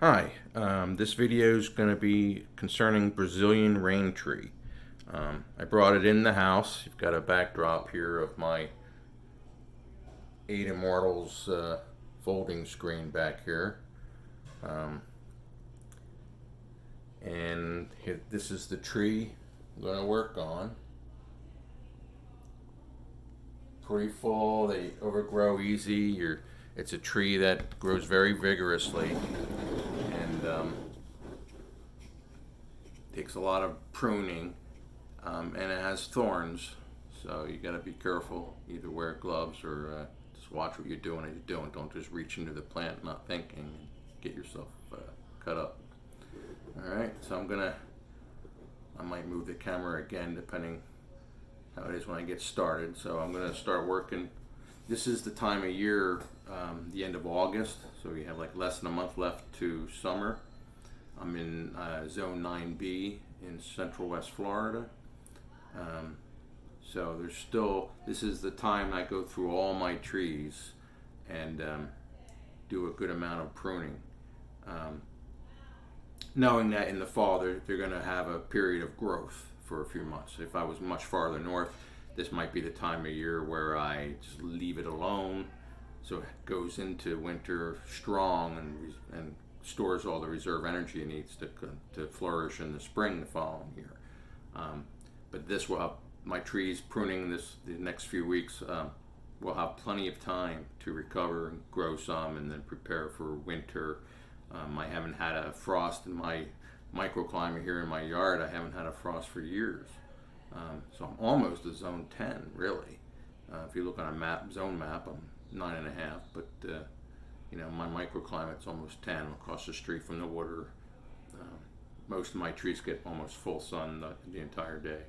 Hi, this video is going to be concerning Brazilian rain tree. I brought it in the house. You've got a backdrop here of my 8 Immortals folding screen back here. Um, and here, this is the tree I'm going to work on. Pretty full, they overgrow easy. It's a tree that grows very vigorously and takes a lot of pruning. And it has thorns, so you got to be careful. Either wear gloves or just watch what you're doing as you're doing. Don't just reach into the plant not thinking and get yourself cut up. All right, so I might move the camera again depending how it is when I get started. So I'm gonna start working. This is the time of year, the end of August, so we have like less than a month left to summer. I'm in zone 9B in central West Florida. So this is the time I go through all my trees and do a good amount of pruning. Knowing that in the fall they're going to have a period of growth for a few months. If I was much farther north, this might be the time of year where I just leave it alone so it goes into winter strong and stores all the reserve energy it needs to flourish in the spring the following year. But this will help my trees pruning the next few weeks. Will have plenty of time to recover and grow some and then prepare for winter. I haven't had a frost in my microclimate here in my yard. I haven't had a frost for years. So I'm almost a zone 10, really. If you look on a zone map, I'm 9.5, but my microclimate's almost 10 across the street from the water. Most of my trees get almost full sun the entire day.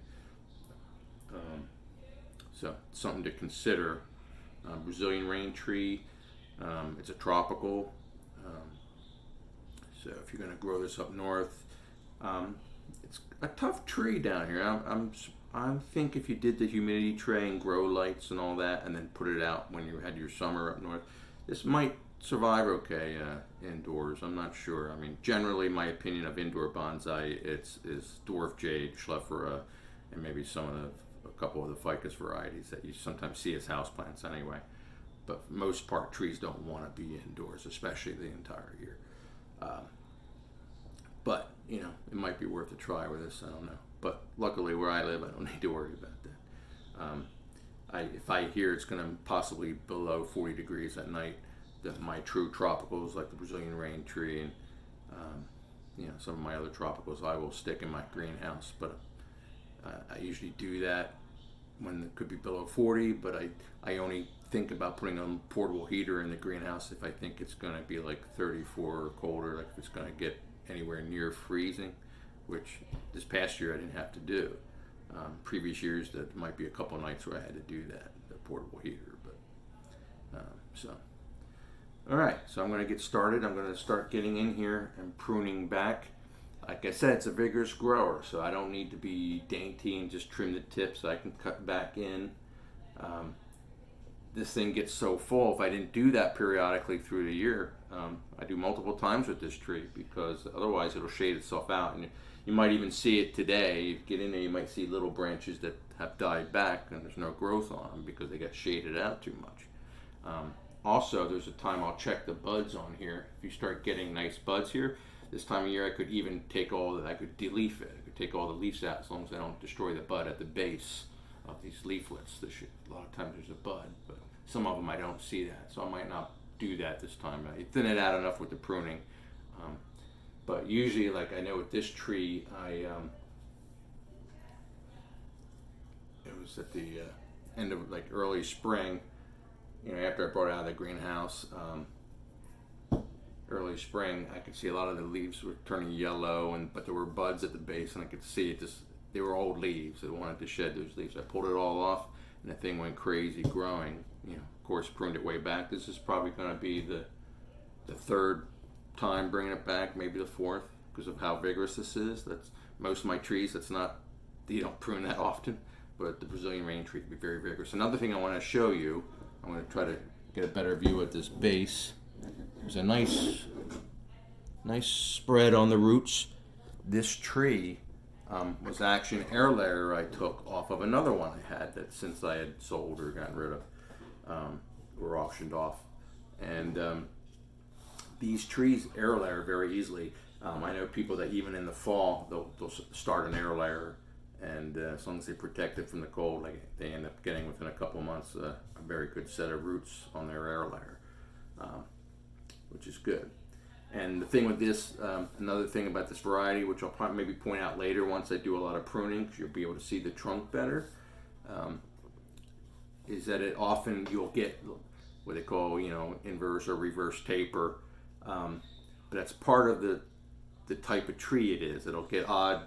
So something to consider. Brazilian rain tree. It's a tropical. So if you're going to grow this up north, it's a tough tree down here. I think if you did the humidity tray and grow lights and all that, and then put it out when you had your summer up north, this might survive okay indoors. I'm not sure. I mean, generally, my opinion of indoor bonsai is dwarf jade, schleifera, and maybe a couple of the ficus varieties that you sometimes see as houseplants anyway. But for most part, trees don't want to be indoors, especially the entire year. But it might be worth a try with this. I don't know. But luckily, where I live, I don't need to worry about that. If I hear it's going to possibly below 40 degrees at night, my true tropicals like the Brazilian rain tree and some of my other tropicals, I will stick in my greenhouse. But I usually do that when it could be below 40. But I only think about putting a portable heater in the greenhouse if I think it's going to be like 34 or colder, like if it's going to get anywhere near freezing, which this past year I didn't have to do. Previous years, that might be a couple nights where I had to do that, the portable heater. But all right, so I'm going to get started. I'm going to start getting in here and pruning back. Like I said, it's a vigorous grower, so I don't need to be dainty and just trim the tips. I can cut back in. This thing gets so full, if I didn't do that periodically through the year, I do multiple times with this tree because otherwise it'll shade itself out. And you might even see it today. You get in there, you might see little branches that have died back and there's no growth on them because they got shaded out too much. Also, there's a time I'll check the buds on here. If you start getting nice buds here, this time of year I could even I could de-leaf it. I could take all the leaves out as long as I don't destroy the bud at the base of these leaflets. A lot of times there's a bud, but some of them I don't see that, so I might not do that this time. I thin it out enough with the pruning. But usually, like I know with this tree, it was at the end of like early spring, after I brought it out of the greenhouse, early spring, I could see a lot of the leaves were turning yellow, but there were buds at the base, and I could see it they were old leaves. They wanted to shed those leaves. I pulled it all off, and the thing went crazy growing. Of course, pruned it way back. This is probably going to be the third time bringing it back, maybe the fourth, because of how vigorous this is. That's most of my trees. You don't prune that often, but the Brazilian rain tree can be very vigorous. Another thing I want to show you, I'm going to try to get a better view at this base. There's a nice nice spread on the roots. This tree was actually an air layer I took off of another one I had that since I had sold or gotten rid of, or auctioned off. And these trees air layer very easily. I know people that even in the fall they'll start an air layer, and as long as they protect it from the cold, like they end up getting within a couple months a very good set of roots on their air layer, which is good. And the thing with this, another thing about this variety, which I'll probably maybe point out later once I do a lot of pruning, because you'll be able to see the trunk better, is that it often you'll get what they call, inverse or reverse taper. But that's part of the type of tree it is. It'll get odd,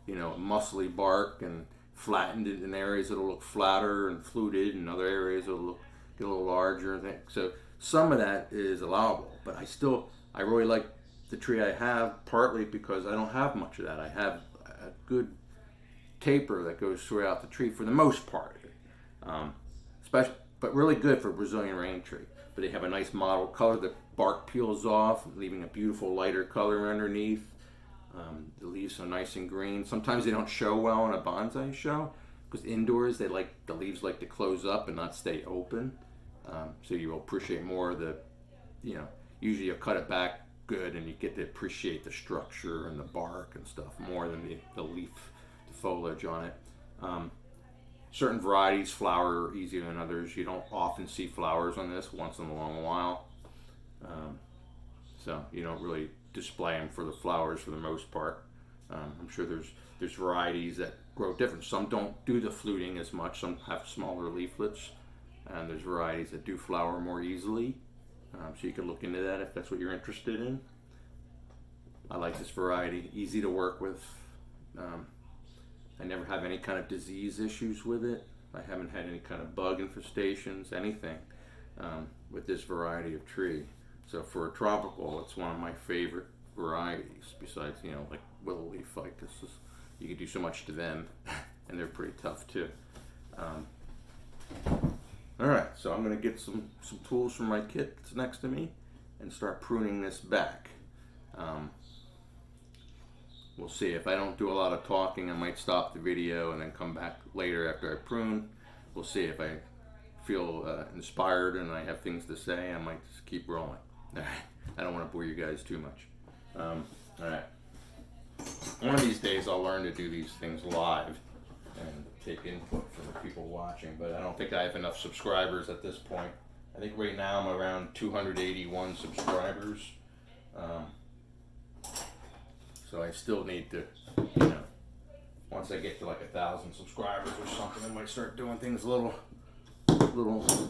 muscly bark and flattened in areas. It'll look flatter and fluted, and other areas it'll get a little larger. So some of that is allowable, but I really like the tree I have, partly because I don't have much of that. I have a good taper that goes throughout the tree for the most part, but really good for Brazilian rain tree. But they have a nice mottled color. The bark peels off, leaving a beautiful lighter color underneath. The leaves are nice and green. Sometimes they don't show well in a bonsai show because indoors the leaves like to close up and not stay open. So you will appreciate more of the, usually you'll cut it back good and you get to appreciate the structure and the bark and stuff more than the leaf, the foliage on it. Certain varieties flower easier than others. You don't often see flowers on this, once in a long while. So you don't really display them for the flowers for the most part. I'm sure there's varieties that grow different. Some don't do the fluting as much. Some have smaller leaflets. And there's varieties that do flower more easily. So you can look into that if that's what you're interested in. I like this variety. Easy to work with. I never have any kind of disease issues with it. I haven't had any kind of bug infestations, anything, with this variety of tree. So for a tropical, it's one of my favorite varieties, besides, like willow leaf ficuses. You can do so much to them, and they're pretty tough too. Alright, so I'm going to get some tools from my kit that's next to me and start pruning this back. We'll see. If I don't do a lot of talking, I might stop the video and then come back later after I prune. We'll see. If I feel inspired and I have things to say, I might just keep rolling. Alright, I don't want to bore you guys too much. Alright. One of these days I'll learn to do these things live and take input from the people watching, but I don't think I have enough subscribers at this point. I think right now I'm around 281 subscribers. So I still need to, once I get to like 1,000 subscribers or something, I might start doing things a little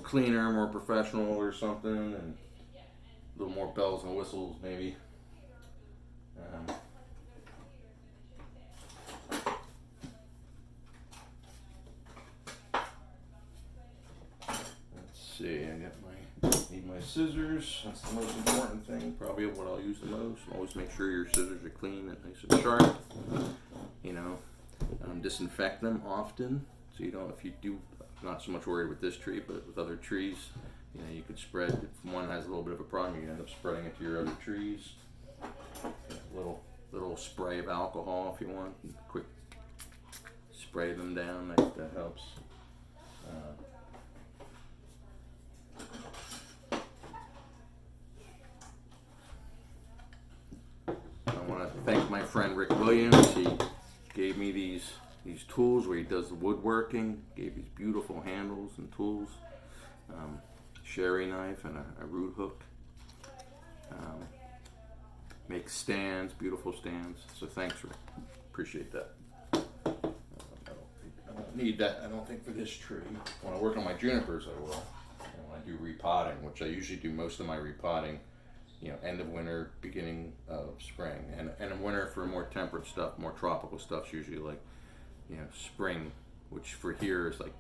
cleaner, more professional or something, and a little more bells and whistles maybe. Let's see, need my scissors. That's the most important thing, probably what I'll use the most. Always make sure your scissors are clean and nice and sharp. Disinfect them often, so if you do, not so much worried with this tree, but with other trees, you could spread, if one has a little bit of a problem, you can end up spreading it to your other trees. Little spray of alcohol if you want, quick spray them down, that helps. I want to thank my friend Rick Williams. He gave me these tools where he does the woodworking, gave these beautiful handles and tools, sherry knife and a root hook. Makes stands, beautiful stands. So thanks, Rick. Appreciate that. I don't need that, I don't think, for this tree. When I work on my junipers, I will. And when I do repotting, which I usually do most of my repotting, end of winter, beginning of spring. And in winter for more temperate stuff, more tropical stuff's usually like, spring, which for here is like,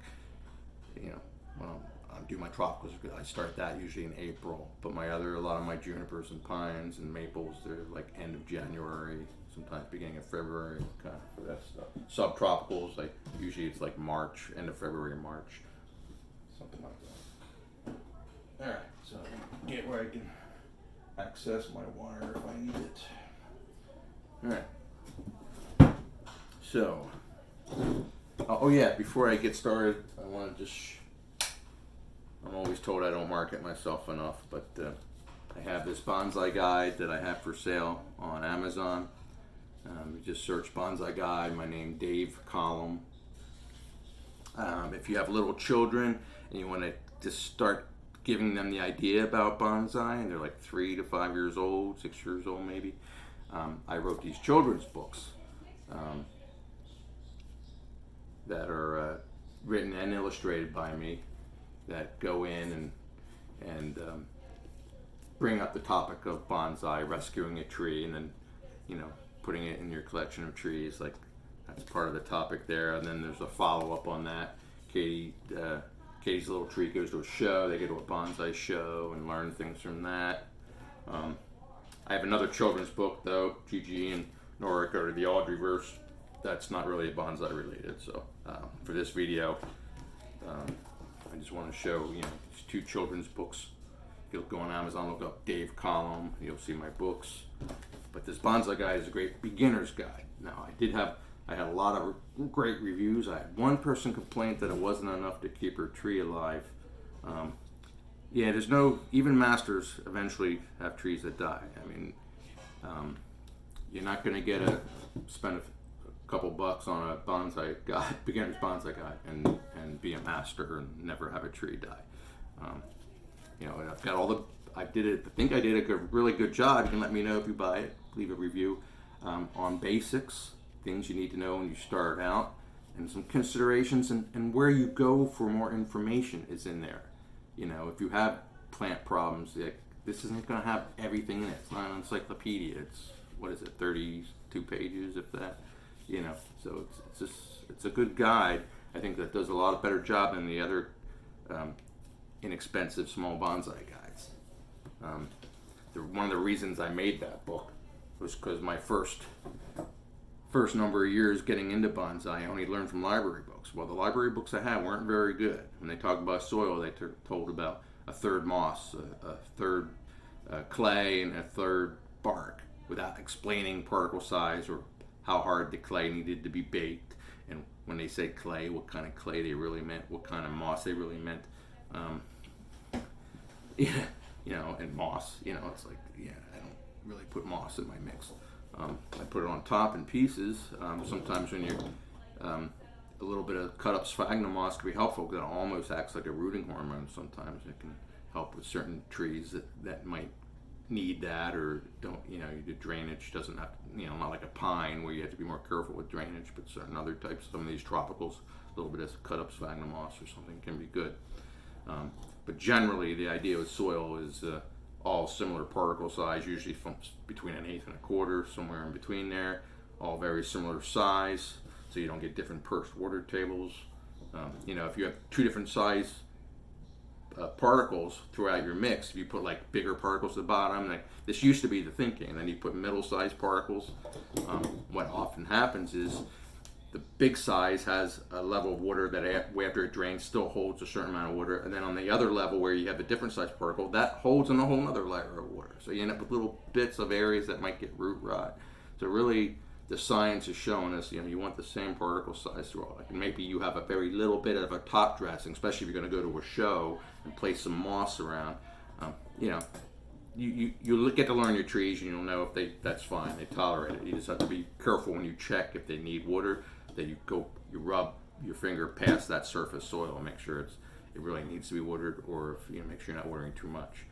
when I do my tropicals, I start that usually in April. But a lot of my junipers and pines and maples, they're like end of January, sometimes beginning of February, kind of for that stuff. Subtropicals, like usually it's like March, end of February, March, something like that. All right, so get where I can access my wire if I need it. So, oh yeah, before I get started, I want to just, I'm always told I don't market myself enough, but I have this bonsai guide that I have for sale on Amazon. You just search bonsai guide, my name Dave Collum. If you have little children and you want to just start giving them the idea about bonsai, and they're like 3 to 5 years old, 6 years old maybe, I wrote these children's books that are written and illustrated by me, that go in and bring up the topic of bonsai, rescuing a tree, and then, you know, putting it in your collection of trees. Like, that's part of the topic there. And then there's a follow-up on that. Katie's little tree goes to a show. They go to a bonsai show and learn things from that. I have another children's book though. Gigi and Nora go to the Audreyverse. That's not really bonsai related. So for this video, I just want to show, you know, these 2 children's books. You'll go on Amazon, look up Dave Collum, you'll see my books. But this bonsai guide is a great beginner's guide. Now, I had a lot of great reviews. I had one person complain that it wasn't enough to keep her tree alive. Yeah, there's no, even masters eventually have trees that die. I mean, you're not going to spend a couple bucks on a bonsai guide, beginner's bonsai guide, and be a master and never have a tree die. You know, and I've got I think I did a really good job. You can let me know if you buy it, leave a review on basics, things you need to know when you start out, and some considerations, and where you go for more information is in there. You know, if you have plant problems, this isn't going to have everything in it. It's not an encyclopedia. It's, what is it, 32 pages, if that, you know. So it's a good guide. I think that does a lot better job than the other inexpensive small bonsai guides. One of the reasons I made that book was because my first number of years getting into bonsai, I only learned from library books. Well, the library books I had weren't very good. When they talk about soil, they told about a third moss, a third clay, and a third bark, without explaining particle size or how hard the clay needed to be baked. And when they said clay, what kind of clay they really meant, what kind of moss they really meant. Yeah, you know, and moss, you know, it's like, yeah, I don't really put moss in my mix. I put it on top in pieces. Sometimes when you're, a little bit of cut up sphagnum moss can be helpful, because it almost acts like a rooting hormone. Sometimes it can help with certain trees that might need that, or don't, you know, the drainage doesn't have, you know, not like a pine where you have to be more careful with drainage, but certain other types, some of these tropicals, a little bit of cut up sphagnum moss or something can be good. But generally, the idea with soil is all similar particle size, usually from between 1/8 and 1/4, somewhere in between there, all very similar size, so you don't get different perched water tables. You know, if you have 2 different size particles throughout your mix, if you put like bigger particles at the bottom, like this used to be the thinking, and then you put middle-sized particles, what often happens is the big size has a level of water that after it drains still holds a certain amount of water, and then on the other level where you have a different size particle, that holds in a whole other layer of water. So you end up with little bits of areas that might get root rot. So really, the science is showing us, you know, you want the same particle size throughout. Like, and maybe you have a very little bit of a top dressing, especially if you're going to go to a show and place some moss around. You know, you get to learn your trees, and you'll know if that's fine, they tolerate it. You just have to be careful when you check if they need water, that you rub your finger past that surface soil and make sure it really needs to be watered, or if, you know, make sure you're not watering too much.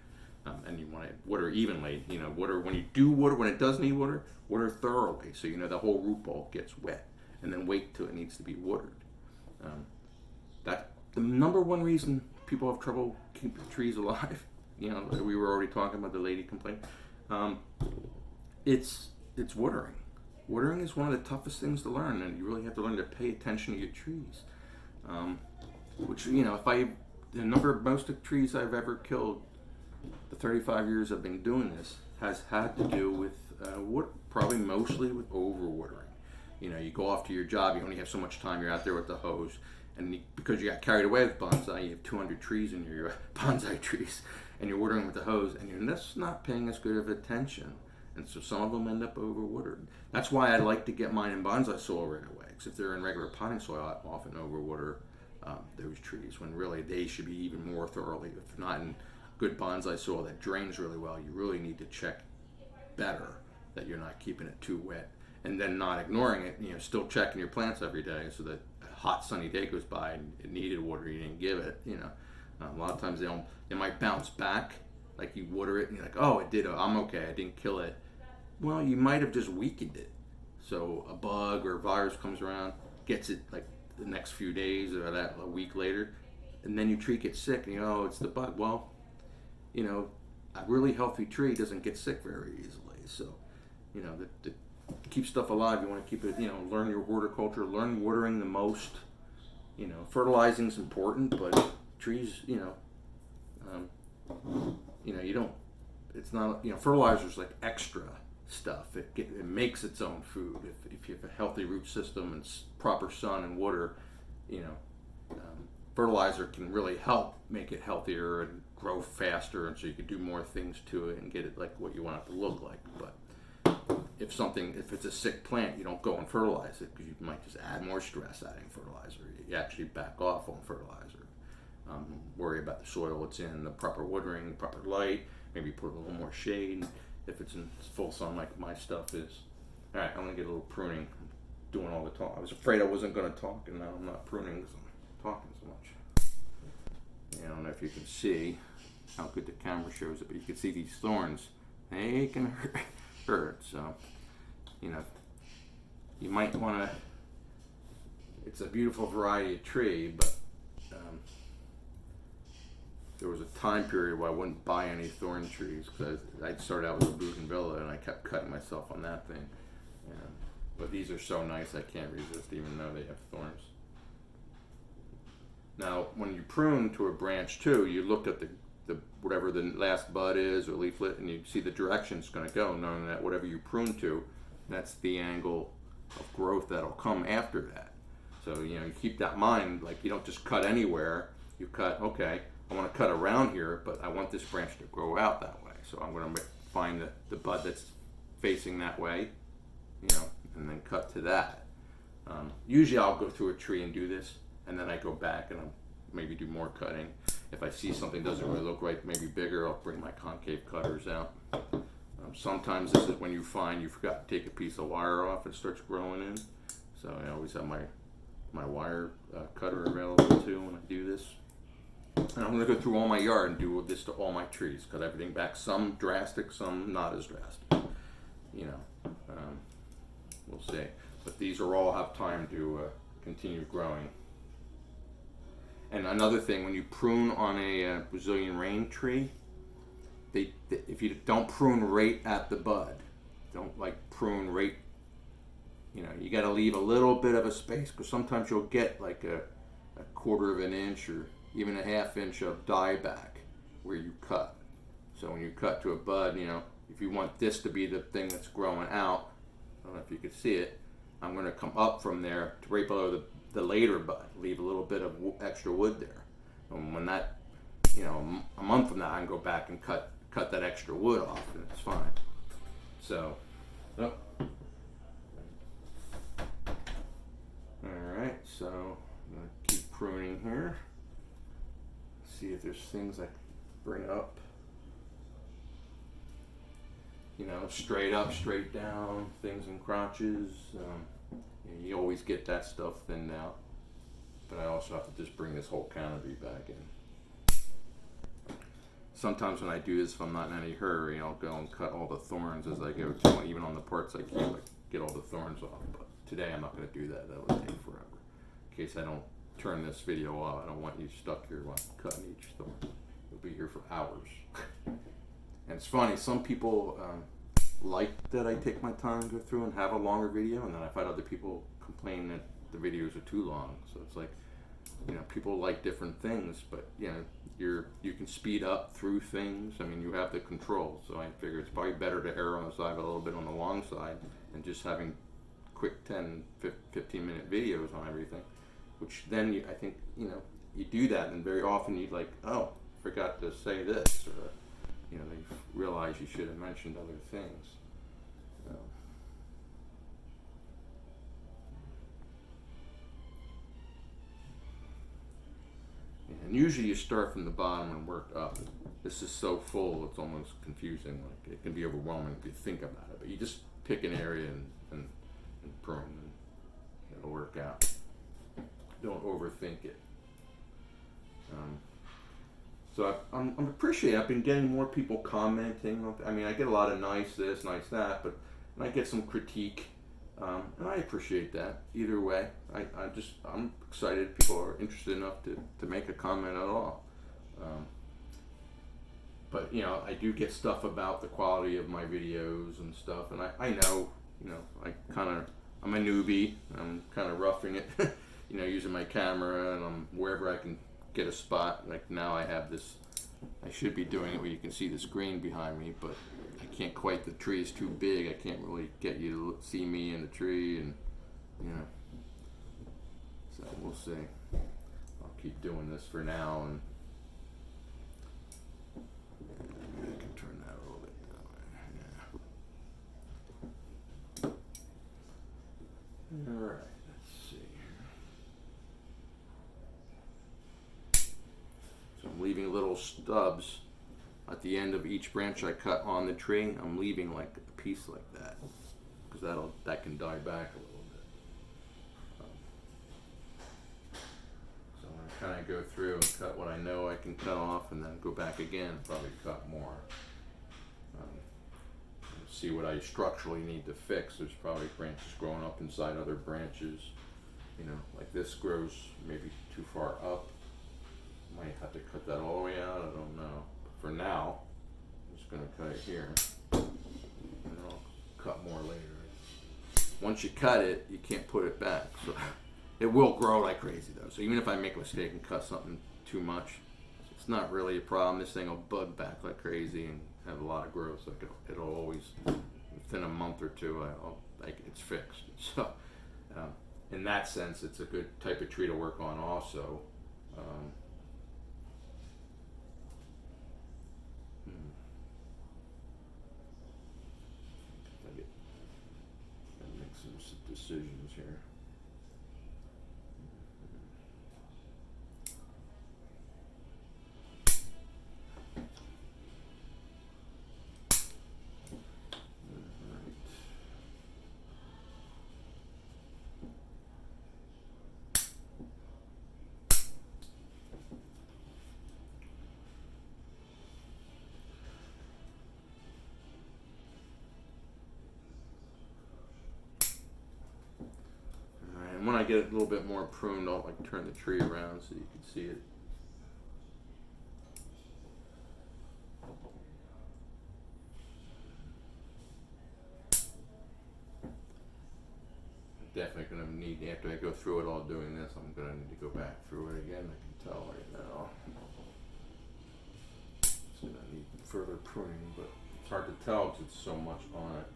And you want to water evenly. You know, water when it does need water, water thoroughly, so you know the whole root ball gets wet, and then wait till it needs to be watered. That the number one reason people have trouble keeping trees alive. You know, we were already talking about the lady complaint. It's watering. Watering is one of the toughest things to learn, and you really have to learn to pay attention to your trees. Which, you know, most of the trees I've ever killed, the 35 years I've been doing this, has had to do with probably mostly with overwatering. You know, you go off to your job, you only have so much time, you're out there with the hose, and because you got carried away with bonsai, you have 200 trees in your bonsai trees, and you're watering with the hose, and you're just not paying as good of attention And so some of them end up overwatered. That's why I like to get mine in bonsai soil right away. Because if they're in regular potting soil, I often overwater those trees when really they should be even more thoroughly. If not in good bonsai soil that drains really well, you really need to check better that you're not keeping it too wet, and then not ignoring it. Still checking your plants every day so that a hot sunny day goes by and it needed water, you didn't give it. A lot of times they might bounce back, like you water it and you're like, oh, it did. I'm okay. I didn't kill it. Well, you might have just weakened it. So a bug or a virus comes around, gets it like the next few days or that a week later, and then you treat it sick and oh, it's the bug. Well, a really healthy tree doesn't get sick very easily. So, to keep stuff alive, you want to keep it, learn your horticulture, learn watering the most. Fertilizing's important, but trees, you don't, it's not, fertilizer's like extra stuff. It makes its own food. If you have a healthy root system and proper sun and water, fertilizer can really help make it healthier and grow faster, and so you can do more things to it and get it like what you want it to look like. But if it's a sick plant, you don't go and fertilize it because you might just add more stress adding fertilizer. You actually back off on fertilizer. Worry about the soil it's in, the proper watering, the proper light, maybe put a little more shade if it's in full sun like my stuff is. All right, I'm gonna get a little pruning. I'm doing all the talk. I was afraid I wasn't gonna talk, and now I'm not pruning because I'm talking so much. I don't know if you can see how good the camera shows it, but you can see these thorns. They can hurt. So, you might want to. It's a beautiful variety of tree, but there was a time period where I wouldn't buy any thorn trees because I started out with a bougainvillea and I kept cutting myself on that thing. But these are so nice I can't resist, even though they have thorns. Now, when you prune to a branch too, you look at the whatever the last bud is or leaflet, and you see the direction it's going to go, knowing that whatever you prune to, that's the angle of growth that'll come after that. So you keep that in mind. Like you don't just cut anywhere. You cut, okay, I want to cut around here, but I want this branch to grow out that way. So I'm going to find the bud that's facing that way, and then cut to that. Usually I'll go through a tree and do this, and then I go back and I'll maybe do more cutting. If I see something doesn't really look right, maybe bigger, I'll bring my concave cutters out. Sometimes this is when you find you forgot to take a piece of wire off and it starts growing in. So I always have my wire cutter available too when I do this. And I'm going to go through all my yard and do this to all my trees. Cut everything back, some drastic, some not as drastic. We'll see. But these are all have time to continue growing. And another thing, when you prune on a Brazilian rain tree, if you don't prune right at the bud, don't prune right, you got to leave a little bit of a space because sometimes you'll get like a quarter of an inch or even a half inch of dieback where you cut. So when you cut to a bud, if you want this to be the thing that's growing out, I don't know if you could see it, I'm going to come up from there to right below the later bud, leave a little bit of extra wood there. And when that, a month from now, I can go back and cut that extra wood off, and it's fine. So, all right. So I'm gonna keep pruning here. See if there's things I can bring up. Straight up, straight down, things in crotches. You always get that stuff thinned out, but I also have to just bring this whole canopy back in. Sometimes when I do this, if I'm not in any hurry, I'll go and cut all the thorns as I go to, even on the parts I can't get all the thorns off. But today I'm not going to do that. That would take forever. In case I don't turn this video off, I don't want you stuck here while I'm cutting each thorn. You'll be here for hours. And it's funny, some people like that I take my time to go through and have a longer video, and then I've had other people complain that the videos are too long. So it's like, people like different things, but you can speed up through things. I mean, you have the control, so I figure it's probably better to err on the side a little bit on the long side and just having quick 10, 15 minute videos on everything, which then I think, you do that, and very often you'd like, oh, forgot to say this, or they realize you should have mentioned other things. usually you start from the bottom and work up. This is so full, it's almost confusing. Like it can be overwhelming if you think about it. But you just pick an area and prune, and it'll work out. Don't overthink it. So I'm appreciating. I've been getting more people commenting. I mean, I get a lot of nice this, nice that, but and I get some critique, and I appreciate that. Either way, I'm excited. People are interested enough to make a comment at all. But you know, I do get stuff about the quality of my videos and stuff, and I know, you know, I'm a newbie. I'm kind of roughing it, you know, using my camera, and I'm wherever I can get a spot. Like now I have this, I should be doing it where you can see the screen behind me, but I can't quite, the tree is too big. I can't really get you to see me in the tree, and you know, so we'll see. I'll keep doing this for now, and I can turn that a little bit that way. Yeah. All right. So I'm leaving little stubs at the end of each branch I cut on the tree. I'm leaving like a piece like that, because that can die back a little bit. So I'm gonna kind of go through and cut what I know I can cut off, and then go back again and probably cut more. See what I structurally need to fix. There's probably branches growing up inside other branches. You know, like this grows maybe too far up. Might have to cut that all the way out, I don't know. But for now, I'm just gonna cut it here, and then I'll cut more later. Once you cut it, you can't put it back. So it will grow like crazy though. So even if I make a mistake and cut something too much, it's not really a problem. This thing will bud back like crazy and have a lot of growth. So it'll always, within a month or two, it's fixed. So in that sense, it's a good type of tree to work on also. Make some decisions here. And when I get it a little bit more pruned, I'll like turn the tree around so you can see it. Definitely going to need, after I go through it all doing this, I'm going to need to go back through it again. I can tell right now. It's going to need further pruning, but it's hard to tell because it's so much on it.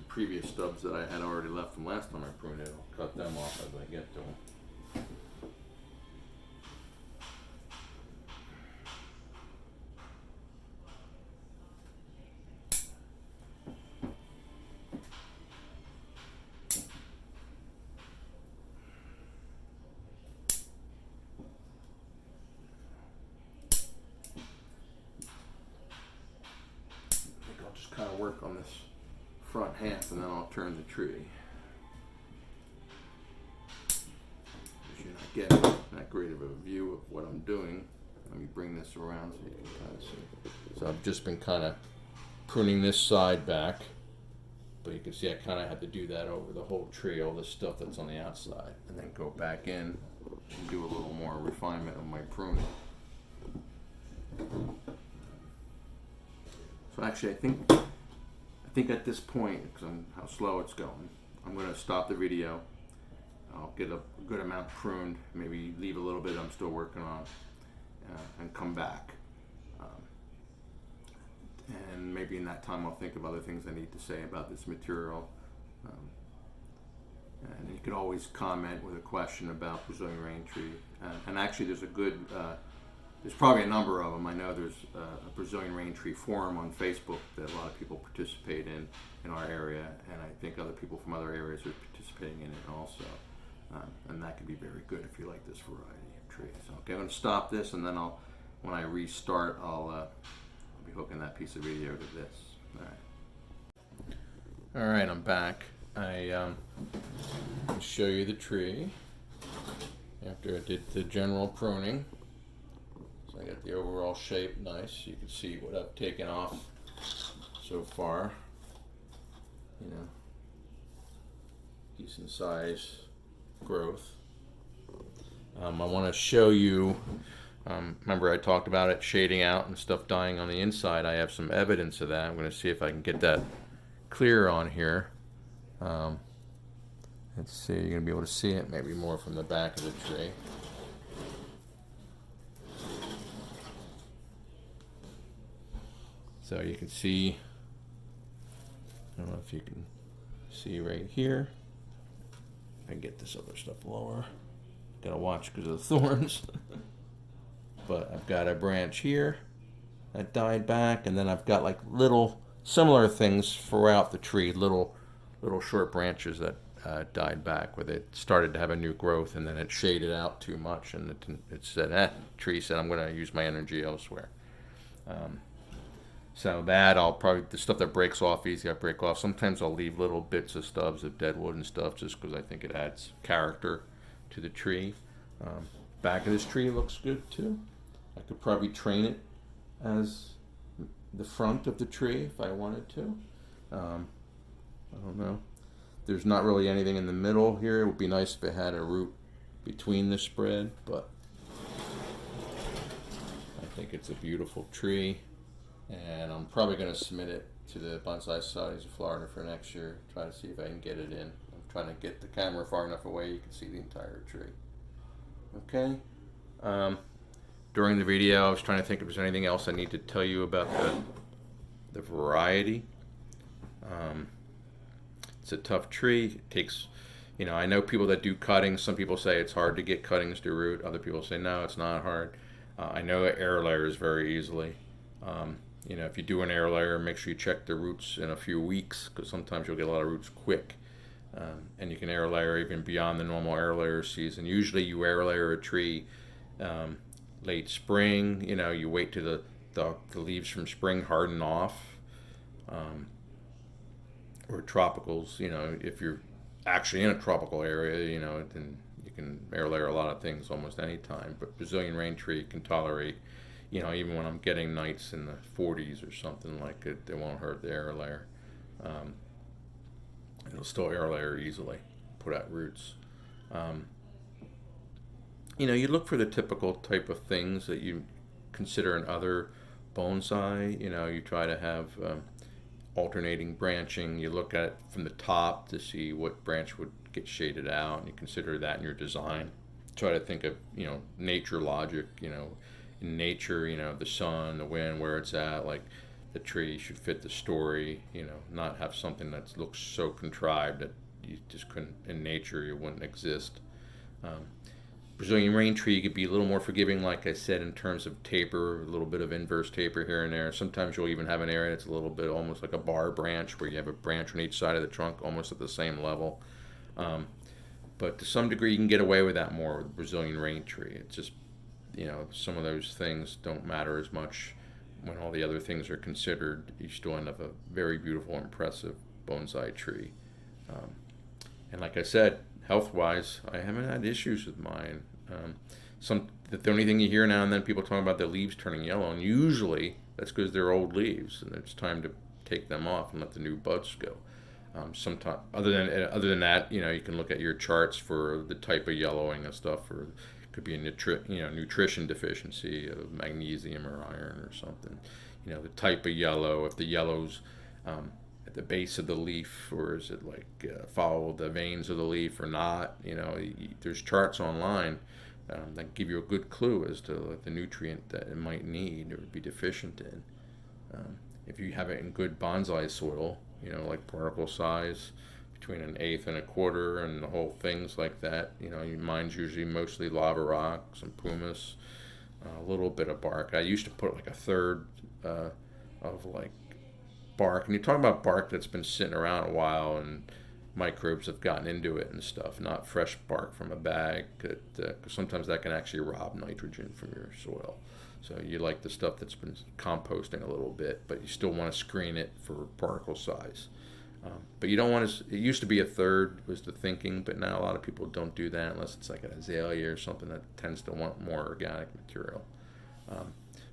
Previous stubs that I had already left from last time I pruned it, I'll cut them off as I get to them. I think I'll just kind of work on this front half, and then I'll turn the tree. You're not getting that great of a view of what I'm doing. Let me bring this around so you can kind of see. So I've just been kind of pruning this side back, but you can see I kind of had to do that over the whole tree, all this stuff that's on the outside, and then go back in and do a little more refinement of my pruning. So actually, I think at this point, because how slow it's going, I'm going to stop the video. I'll get a good amount pruned, maybe leave a little bit I'm still working on, and come back. and maybe in that time I'll think of other things I need to say about this material. And you can always comment with a question about Brazilian rain tree. And actually there's a good, there's probably a number of them. I know there's a Brazilian rain tree forum on Facebook that a lot of people participate in our area, and I think other people from other areas are participating in it also. And that can be very good if you like this variety of trees. Okay, I'm going to stop this, and then when I restart, I'll be hooking that piece of video to this. All right, I'm back. I'll show you the tree after I did the general pruning. So I got the overall shape nice. You can see what I've taken off so far. You know, decent size growth. I want to show you, remember I talked about it shading out and stuff dying on the inside. I have some evidence of that. I'm going to see if I can get that clear on here. Let's see, you're going to be able to see it maybe more from the back of the tree. So you can see, I don't know if you can see right here. I can get this other stuff lower. Gotta watch because of the thorns. But I've got a branch here that died back, and then I've got like little similar things throughout the tree, little short branches that died back where they started to have a new growth, and then it shaded out too much, and it said, tree said, I'm going to use my energy elsewhere. So that I'll probably, the stuff that breaks off easy, I break off. Sometimes I'll leave little bits of stubs of dead wood and stuff just because I think it adds character to the tree. Back of this tree looks good too. I could probably train it as the front of the tree if I wanted to. I don't know. There's not really anything in the middle here. It would be nice if it had a root between the spread, but I think it's a beautiful tree. And I'm probably going to submit it to the Bonsai Societies of Florida for next year. Try to see if I can get it in. I'm trying to get the camera far enough away you can see the entire tree. Okay. During the video, I was trying to think if there's anything else I need to tell you about the variety. It's a tough tree. It takes, I know people that do cuttings. Some people say it's hard to get cuttings to root. Other people say no, it's not hard. I know air layers very easily. If you do an air layer, make sure you check the roots in a few weeks, because sometimes you'll get a lot of roots quick. And you can air layer even beyond the normal air layer season. Usually you air layer a tree late spring. You wait till the leaves from spring harden off. Or tropicals, if you're actually in a tropical area, then you can air layer a lot of things almost any time. But Brazilian rain tree can tolerate, even when I'm getting nights in the 40s or something like it, they won't hurt the air layer. It'll still air layer easily, put out roots. You look for the typical type of things that you consider in other bonsai. You try to have alternating branching. You look at it from the top to see what branch would get shaded out, and you consider that in your design. Try to think of, nature logic, in nature, the sun, the wind, where it's at, like the tree should fit the story, not have something that looks so contrived that you just couldn't, in nature, it wouldn't exist. Brazilian rain tree could be a little more forgiving, like I said, in terms of taper, a little bit of inverse taper here and there. Sometimes you'll even have an area that's a little bit almost like a bar branch, where you have a branch on each side of the trunk almost at the same level. But to some degree, you can get away with that more with Brazilian rain tree. It's just, some of those things don't matter as much when all the other things are considered. You still end up a very beautiful, impressive bonsai tree. And like I said, health-wise, I haven't had issues with mine. The only thing you hear now and then, people talking about their leaves turning yellow, and usually that's because they're old leaves, and it's time to take them off and let the new buds go. Sometimes, other than that, you can look at your charts for the type of yellowing and stuff, or it could be a nutrition deficiency of magnesium or iron or something. The type of yellow, if the yellow's at the base of the leaf, or is it like follow the veins of the leaf or not? There's charts online that give you a good clue as to the nutrient that it might need or be deficient in. if you have it in good bonsai soil, like particle size between an eighth and a quarter, and the whole things like that. Mine's usually mostly lava rock, some pumice, a little bit of bark. I used to put like a third of like bark, and you're talking about bark that's been sitting around a while and microbes have gotten into it and stuff, not fresh bark from a bag. Cause sometimes that can actually rob nitrogen from your soil. So you like the stuff that's been composting a little bit, but you still want to screen it for particle size. But you don't want to. It used to be a third was the thinking, but now a lot of people don't do that unless it's like an azalea or something that tends to want more organic material.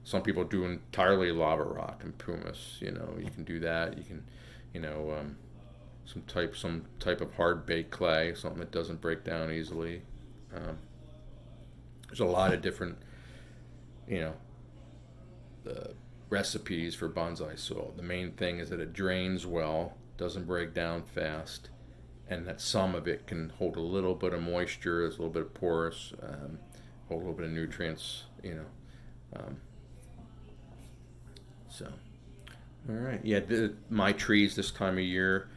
Some people do entirely lava rock and pumice. You can do that. You can, some type of hard baked clay, something that doesn't break down easily. There's a lot of different, the recipes for bonsai soil. The main thing is that it drains well, doesn't break down fast, and that some of it can hold a little bit of moisture, it's a little bit of porous, hold a little bit of nutrients, so, all right. Yeah, my trees this time of year,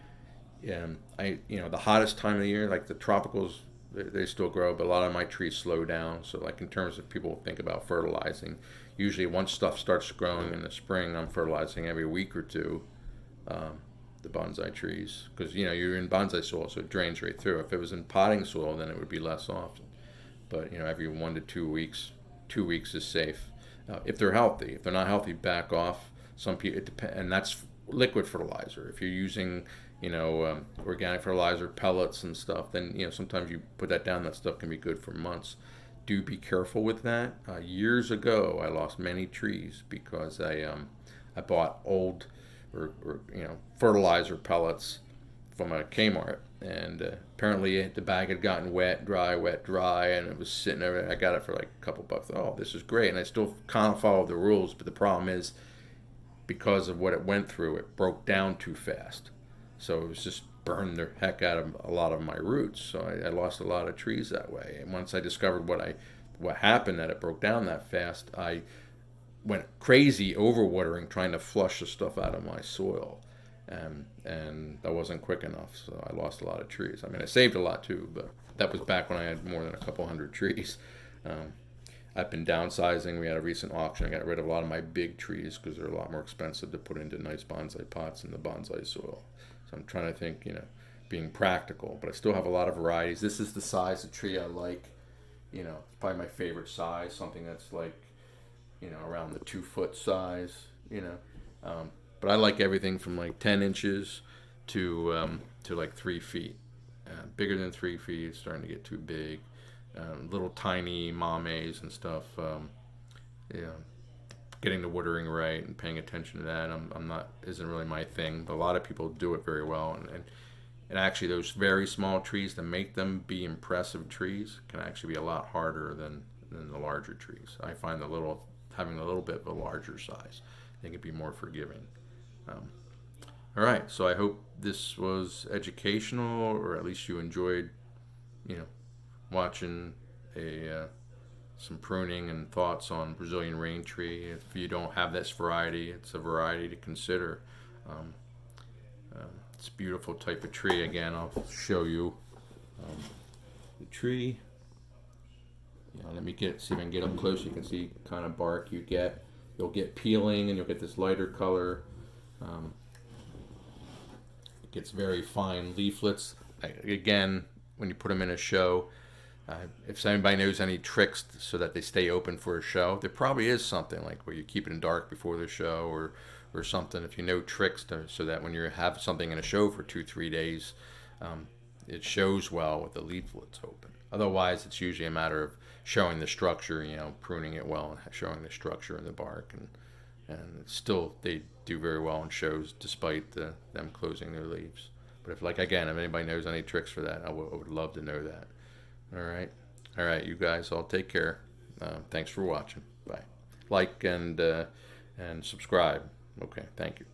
the hottest time of the year, like the tropicals, they still grow, but a lot of my trees slow down. So like in terms of people think about fertilizing, usually once stuff starts growing in the spring, I'm fertilizing every week or two, the bonsai trees, because you're in bonsai soil, so it drains right through. If it was in potting soil, then it would be less often. But every 1 to 2 weeks, 2 weeks is safe. If they're healthy. If they're not healthy, back off. Some people, and that's liquid fertilizer. If you're using organic fertilizer, pellets and stuff, then sometimes you put that down. That stuff can be good for months. Do be careful with that. Years ago, I lost many trees because I bought old or fertilizer pellets from a Kmart, and apparently the bag had gotten wet, dry, and it was sitting there. I got it for like a couple bucks. Oh, this is great, and I still kind of followed the rules, but the problem is because of what it went through, it broke down too fast. So it was just burned the heck out of a lot of my roots. So I lost a lot of trees that way. And once I discovered what happened, that it broke down that fast, I went crazy overwatering, trying to flush the stuff out of my soil. And that wasn't quick enough. So I lost a lot of trees. I mean, I saved a lot too, but that was back when I had more than a couple hundred trees. I've been downsizing. We had a recent auction. I got rid of a lot of my big trees because they're a lot more expensive to put into nice bonsai pots in the bonsai soil. So I'm trying to think, being practical, but I still have a lot of varieties. This is the size of tree I like. It's probably my favorite size, something that's like, around the 2-foot size, but I like everything from like 10 inches to like 3 feet. Bigger than 3 feet, it's starting to get too big. Little tiny mames and stuff. Getting the watering right and paying attention to that. I'm not isn't really my thing, but a lot of people do it very well. And actually, those very small trees, to make them be impressive trees, can actually be a lot harder than the larger trees. I find having a little bit of a larger size, I think it'd be more forgiving. All right, so I hope this was educational, or at least you enjoyed, watching some pruning and thoughts on Brazilian rain tree. If you don't have this variety, it's a variety to consider. It's a beautiful type of tree. Again, I'll show you the tree. Let me see if I can get up close. You can see kind of bark you get. You'll get peeling, and you'll get this lighter color. It gets very fine leaflets. Again, when you put them in a show, if anybody knows any tricks so that they stay open for a show, there probably is something like where you keep it in dark before the show, or something. If you know tricks so that when you have something in a show for 2-3 days, it shows well with the leaflets open. Otherwise, it's usually a matter of showing the structure, pruning it well and showing the structure in the bark, and still they do very well in shows despite them closing their leaves. But if anybody knows any tricks for that, I would love to know that. All right, you guys all take care. Thanks for watching. Bye. Like and subscribe. Okay, thank you.